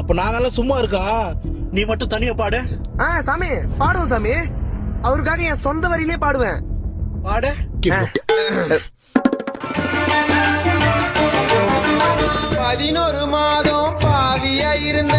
அப்ப நாங்கெல்லாம் சும்மா இருக்கா? நீ மட்டும் தனியா பாடு. சாமி பாடுவோம் சாமி. அவருக்காக என் சொந்த வரியிலே பாடுவேன். பாடு. 11 மாதம் பாவியா இருந்த